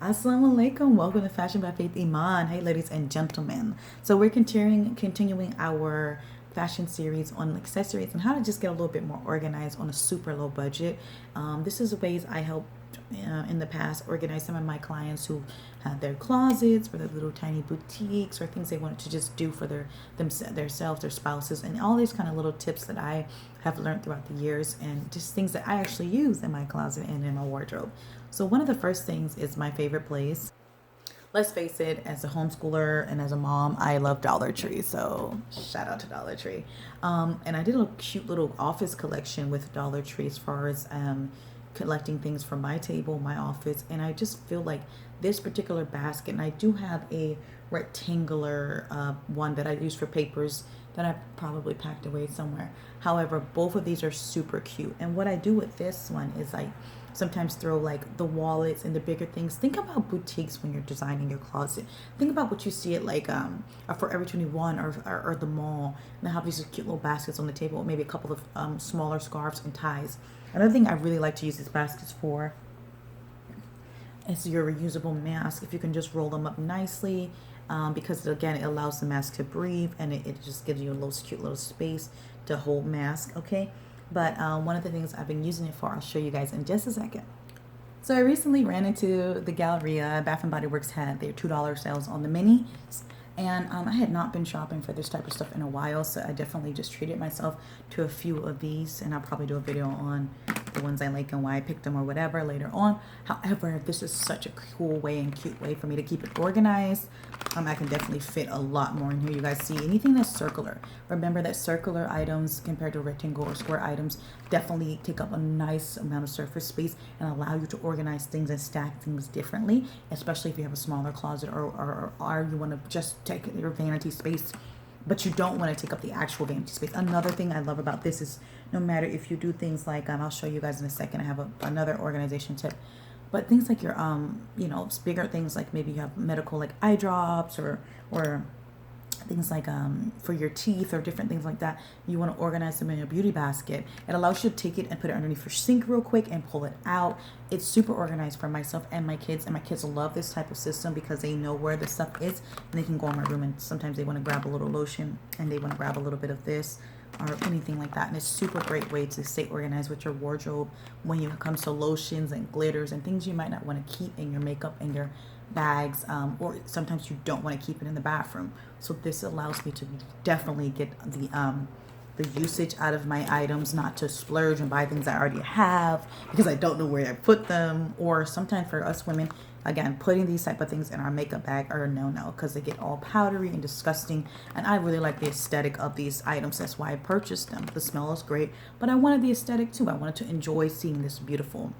Assalamu alaikum. Welcome to Fashion by Faith Iman. Hey, ladies and gentlemen. So we're continuing our fashion series on accessories and how to just get a little bit more organized on a super low budget. This is ways I help in the past organize some of my clients who had their closets or their little tiny boutiques or things they wanted to just do for themselves, their spouses, and all these kind of little tips that I have learned throughout the years and just things that I actually use in my closet and in my wardrobe. So one of the first things is my favorite place. Let's face it, as a homeschooler and as a mom, I love Dollar Tree. So shout out to Dollar Tree. And I did a cute little office collection with Dollar Tree as far as collecting things from my table, my office. And I just feel like this particular basket, and I do have a rectangular one that I use for papers that I probably packed away somewhere. However, both of these are super cute. And what I do with this one is I sometimes throw like the wallets and the bigger things. Think about boutiques when you're designing your closet. Think about what you see at like a Forever 21 or the mall. And they have these cute little baskets on the table, maybe a couple of smaller scarves and ties. Another thing I really like to use these baskets for is your reusable mask. If you can just roll them up nicely, because again, it allows the mask to breathe and it just gives you a little cute little space to hold mask. Okay. But one of the things I've been using it for, I'll show you guys in just a second. So I recently ran into the Galleria. Bath and Body Works had their $2 sales on the minis. And I had not been shopping for this type of stuff in a while, so I definitely just treated myself to a few of these, and I'll probably do a video on the ones I like and why I picked them or whatever later on. However, this is such a cool way and cute way for me to keep it organized. I can definitely fit a lot more in here. You guys see anything that's circular. Remember that circular items compared to rectangle or square items definitely take up a nice amount of surface space and allow you to organize things and stack things differently, especially if you have a smaller closet or you want to just take your vanity space, but you don't want to take up the actual vanity space. Another thing I love about this is no matter if you do things like, I'll show you guys in a second, I have another organization tip, but things like your, bigger things like maybe you have medical like eye drops or things like for your teeth or different things like that, you want to organize them in your beauty basket. It allows you to take it and put it underneath your sink real quick and pull it out. It's super organized for myself and my kids love this type of system because they know where the stuff is and they can go in my room and sometimes they want to grab a little lotion and they want to grab a little bit of this or anything like that. And it's super great way to stay organized with your wardrobe when it comes to lotions and glitters and things you might not want to keep in your makeup and your bags, or sometimes you don't want to keep it in the bathroom. So this allows me to definitely get the usage out of my items, not to splurge and buy things I already have because I don't know where I put them. Or sometimes for us women, again, putting these type of things in our makeup bag are a no-no because they get all powdery and disgusting, and I really like the aesthetic of these items. That's why I purchased them. The smell is great, but I wanted the aesthetic too. I wanted to enjoy seeing this beautiful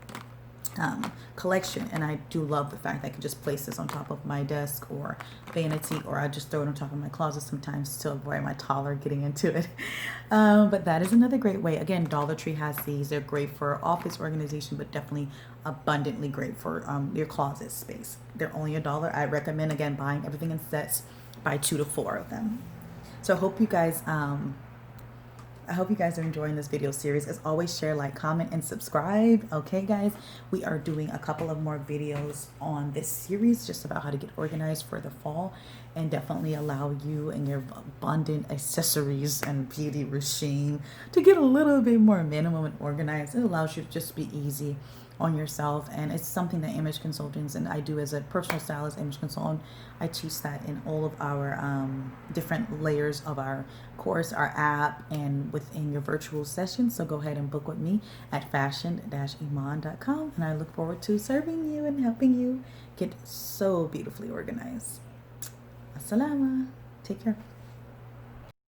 collection, and I do love the fact that I can just place this on top of my desk or vanity, or I just throw it on top of my closet sometimes to avoid my toddler getting into it. But that is another great way. Again, Dollar Tree has these. They're great for office organization, but definitely abundantly great for your closet space. They're only $1. I recommend, again, buying everything in sets. Buy 2 to 4 of them. So I hope you guys are enjoying this video series. As always, share, like, comment, and subscribe. Okay, guys, we are doing a couple of more videos on this series just about how to get organized for the fall and definitely allow you and your abundant accessories and beauty regime to get a little bit more minimum and organized. It allows you to just be easy on yourself, and it's something that image consultants and I do as a personal stylist image consultant. I teach that in all of our different layers of our course, our app, and within your virtual sessions. So go ahead and book with me at fashion-iman.com, and I look forward to serving you and helping you get so beautifully organized. Assalama. Take care.